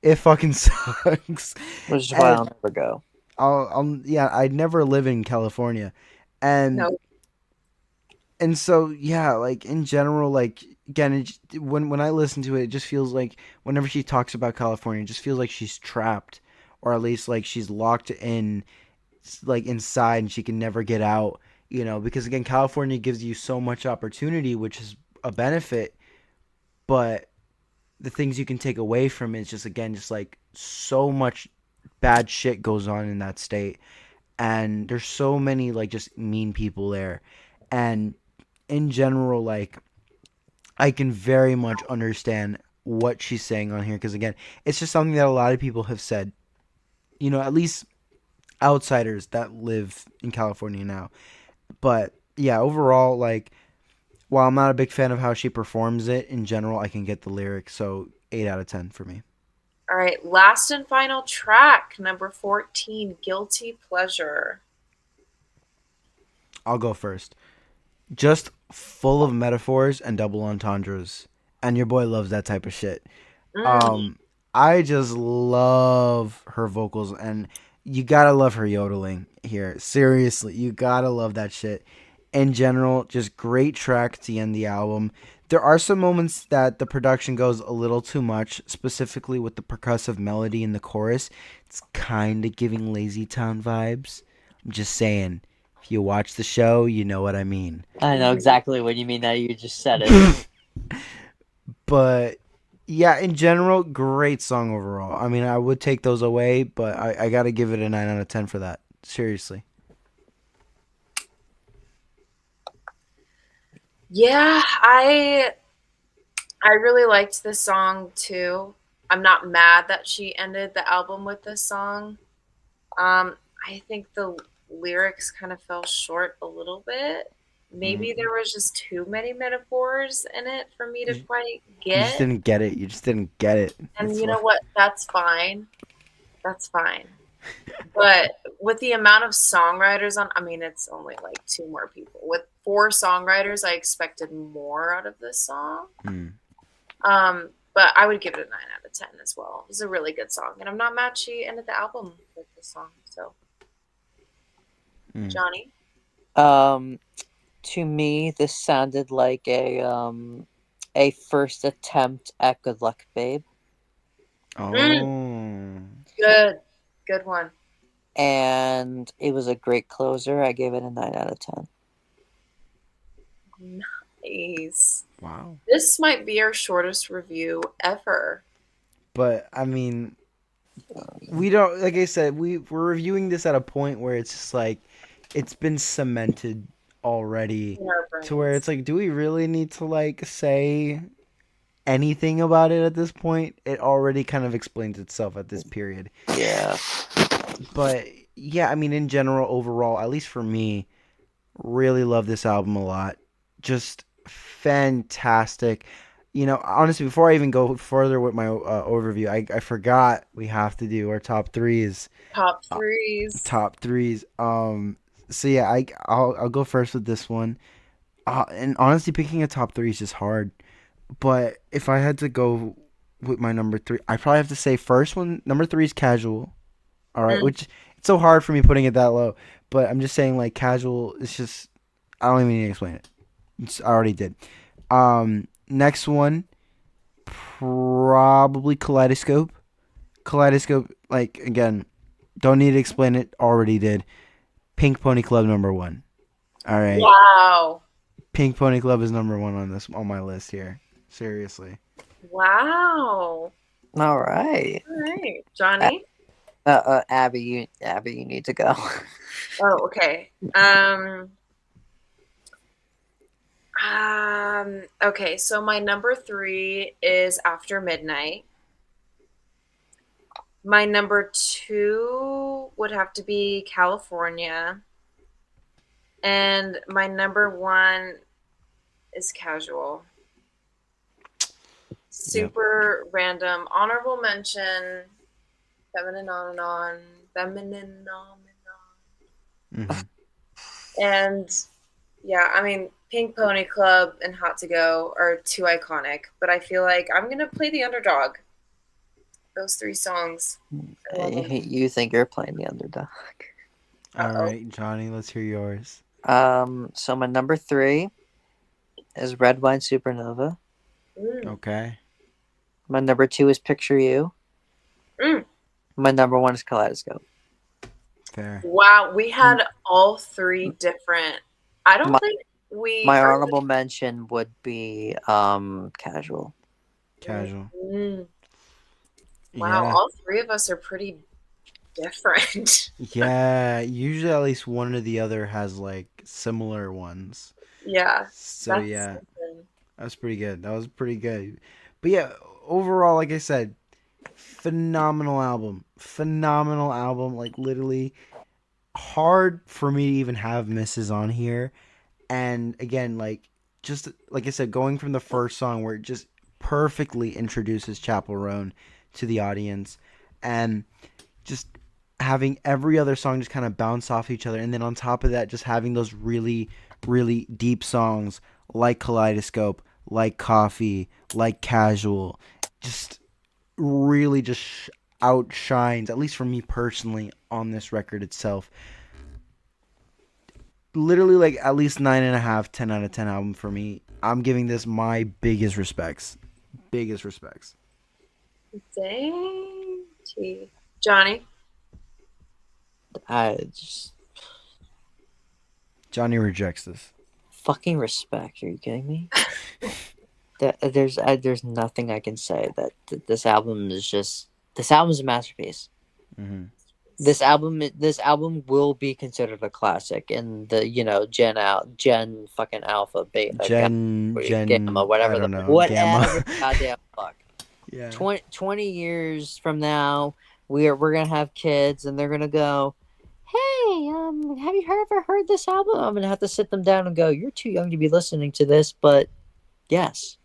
It fucking sucks. Which is why And I'll never go. yeah, I'd never live in California, and No, so yeah, like in general, like again, when I listen to it, it just feels like whenever she talks about California, it just feels like she's trapped, or at least like she's locked in, like inside, and she can never get out. You know, because again, California gives you so much opportunity, which is a benefit, but the things you can take away from it is just again, just like so much bad shit goes on in that state, and there's so many like just mean people there, and in general, like I can very much understand what she's saying on here because again, it's just something that a lot of people have said. You know, at least outsiders that live in California now. But yeah, overall, like while I'm not a big fan of how she performs it in general, I can get the lyrics. So 8 out of 10 for me. all right, last and final track, number 14, Guilty Pleasure. I'll go first. Just full of metaphors and double entendres, and your boy loves that type of shit. Mm. Um, I just love her vocals, and you gotta love her yodeling here. Seriously, you gotta love that shit. In general, just great track to end the album. There are some moments that the production goes a little too much, specifically with the percussive melody in the chorus. It's kind of giving Lazy Town vibes. I'm just saying. If you watch the show, you know what I mean. I know Mhm. exactly what you mean. Now you just said it. But yeah, in general, great song overall. I mean, I would take those away, but I got to give it a 9 out of 10 for that. Seriously. Yeah, I really liked this song too. I'm not mad that she ended the album with this song. I think the lyrics kind of fell short a little bit. Maybe Mm. there was just too many metaphors in it for me to You, quite you just get. didn't get it. You just didn't get it. And That's you what. know what? That's fine. That's fine. But with the amount of songwriters on, I mean, it's only like two more people. With four songwriters, I expected more out of this song. Mm. But I would give it a 9 out of 10 as well. It was a really good song, and I'm not mad she ended the album with this song. So, Mm. Johnny, Um, to me, this sounded like a first attempt at Good Luck Babe. Oh. Good one. And it was a great closer. I gave it a 9 out of 10. Nice. Wow. This might be our shortest review ever. But I mean, we don't, like I said, we're reviewing this at a point where it's just like it's been cemented already In our to where brains. it's like, do we really need to like say anything about it at this point? It already kind of explains itself at this period. Yeah. But yeah, I mean, in general, overall, at least for me, really love this album a lot. Just fantastic. You know, honestly, before I even go further with my overview, I forgot we have to do our top threes. Top Uh, threes. top threes. So yeah, I'll go first with this one. And honestly, picking a top three is just hard. But if I had to go with my number three, I probably have to say first one. Number three is Casual. All right, Mm. which it's so hard for me putting it that low. But I'm just saying, like, Casual is just, I don't even need to explain it. I already did. Next one, probably Kaleidoscope. Kaleidoscope, like, again, don't need to explain it. Already did. Pink Pony Club number one. All right. Wow. Pink Pony Club is number one on my list here. Seriously. Wow. All right. All right. Johnny? Abby, you need to go. Oh, okay. Okay, so my number three is After Midnight. My number two would have to be California. And my number one is Casual. Super random. Honorable mention, Feminine On, Feminine On. Mm-hmm. And yeah, I mean, Pink Pony Club and Hot to Go are too iconic, but I feel like I'm going to play the underdog. Those three songs. I love them. You think you're playing the underdog. All Uh-oh. right, Johnny, let's hear yours. So my number three is Red Wine Supernova. Okay. My number two is Picture You. My number one is Kaleidoscope. Fair. Wow, we had all three different. I don't think we. My honorable mention would be Casual. Casual. Wow, Yeah. all three of us are pretty different. Yeah, usually at least one or the other has like similar ones. Yeah. So yeah, that's pretty good. That was pretty good. But yeah, overall, like I said, phenomenal album. Phenomenal album. Like literally hard for me to even have misses on here. And again, like just like I said, going from the first song where it just perfectly introduces Chapel Roan to the audience and just having every other song just kind of bounce off each other, and then on top of that just having those really really deep songs like Kaleidoscope, like Coffee, like Casual, just really just outshines, at least for me personally, on this record itself. Literally like at least 9.5, 10 out of 10 album for me. I'm giving this my biggest respects. Biggest respects. Dang. Gee. Johnny? I just Johnny rejects this. fucking respect. Are you kidding me? There's nothing I can say that this album is a masterpiece. Mm-hmm. This album will be considered a classic in the Gen fucking Alpha Beta Gamma, whatever I don't know, whatever Gamma. goddamn fuck. Yeah. 20 years from now, we're gonna have kids and they're gonna go, hey, have you ever heard this album? I'm gonna have to sit them down and go, you're too young to be listening to this, but yes.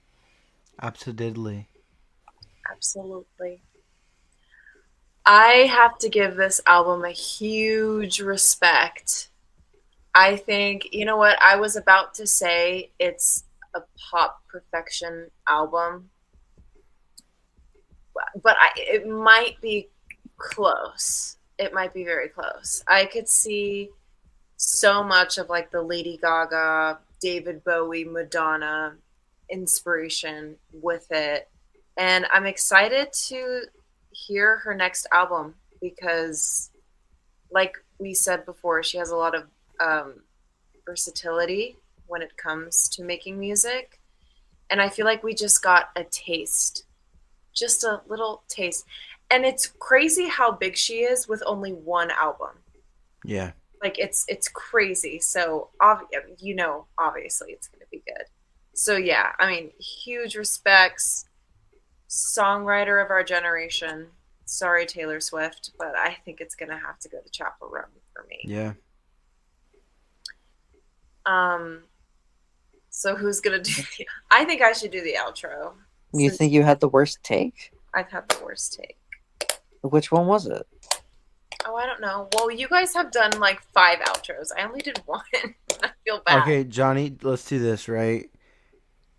Absolutely. I have to give this album a huge respect. I think, you know what, I was about to say it's a pop perfection album, but it might be close. It might be very close. I could see so much of like the Lady Gaga, David Bowie, Madonna inspiration with it. And I'm excited to hear her next album because, like we said before, she has a lot of versatility when it comes to making music. And I feel like we just got a taste, just a little taste. And it's crazy how big she is with only one album. Yeah. Like it's crazy. So obviously it's going to be good. So yeah, I mean, huge respects, songwriter of our generation. Sorry, Taylor Swift, but I think it's going to have to go to Chapel Roan for me. Yeah. So who's gonna do the? I think I should do the outro. You think you had the worst take? I've had the worst take. Which one was it? Oh, I don't know. Well, you guys have done like 5 outros. I only did 1. I feel bad. Okay, Johnny, let's do this, right?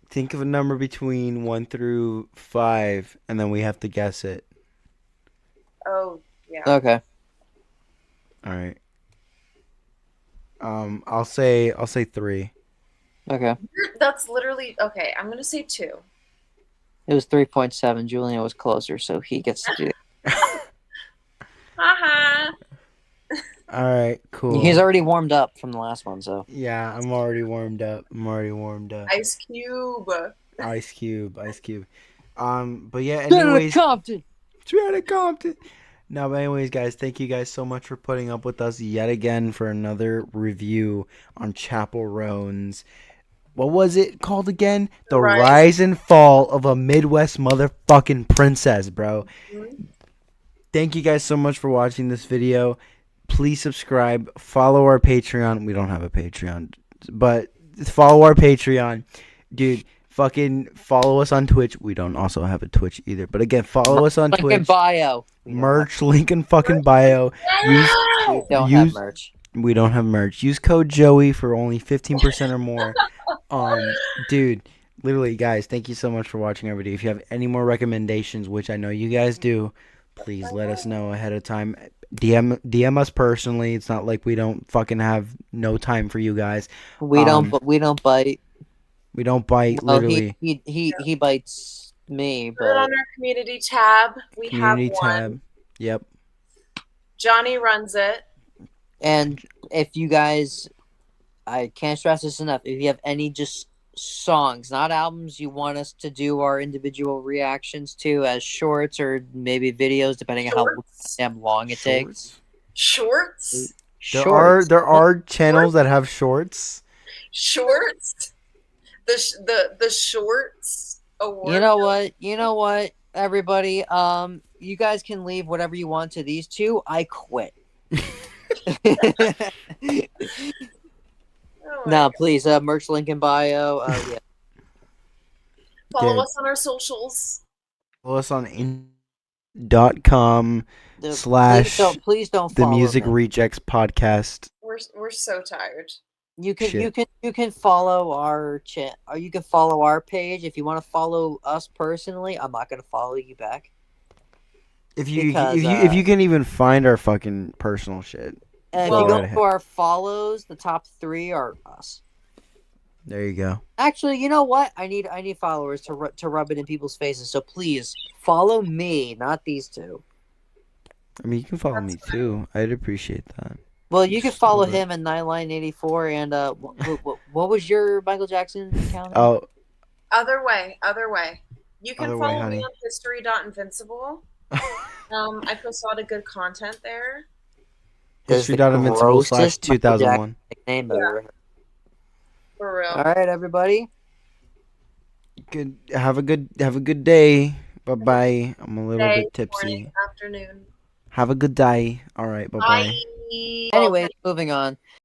Think of a number between 1 through 5, and then we have to guess it. Oh, yeah. Okay. All right. I'll say 3. Okay. That's literally okay. I'm gonna say 2. It was 3.7. Julian was closer, so he gets to do it. Haha. All right, cool. He's already warmed up from the last one, so. Yeah, I'm already warmed up. Ice Cube. Ice Cube. But yeah, Straight outta anyways. Compton. Straight outta Compton. No, but anyways, guys, thank you guys so much for putting up with us yet again for another review on Chapel Roan's. What was it called again? The Rise and Fall of a Midwest Motherfucking Princess, bro. Mm-hmm. Thank you guys so much for watching this video. Please subscribe. Follow our Patreon. We don't have a Patreon, but follow our Patreon. Dude, fucking follow us on Twitch. We don't also have a Twitch either. But again, follow us on Link Twitch. in bio. Merch, link in fucking bio. We don't have merch. We don't have merch. Use code Joey for only 15% or more. Dude, literally, guys, thank you so much for watching our video. If you have any more recommendations, which I know you guys do, please let us know ahead of time. DM us personally. It's not like we don't fucking have no time for you guys. We don't bite. We don't bite. Well, literally. He bites me, Put it but on our community tab. We Community have one. tab. Yep. Johnny runs it. and if you guys, I can't stress this enough. If you have any just songs, not albums, you want us to do our individual reactions to as shorts or maybe videos, depending on how damn long it takes. Shorts. There are channels that have shorts. Shorts. The shorts award. You know what, everybody. You guys can leave whatever you want to these two. I quit. No, please. Merch link in bio. Yeah. Follow us on our socials. Follow us on .com / Please don't the follow Music me. Rejects podcast. We're so tired. You can follow our chat, or you can follow our page. If you want to follow us personally, I'm not gonna follow you back. If you can even find our fucking personal shit. If you go to our follows, the top 3 are us. There you go. Actually, you know what? I need followers to rub it in people's faces. So please follow me, not these two. I mean, you can follow me too. I'd appreciate that. Well, you can follow him in Nightline84 and what was your Michael Jackson account? Oh, Other way. You can Other way, follow honey. me on history.invincible. I post a lot of good content there. History.invincible / 2001. Name Yeah. For real. All right, everybody. Good. Have a good day. Bye bye. I'm a little bit tipsy. Morning, afternoon. Have a good day. All right. Bye bye. Bye. Anyway, moving on.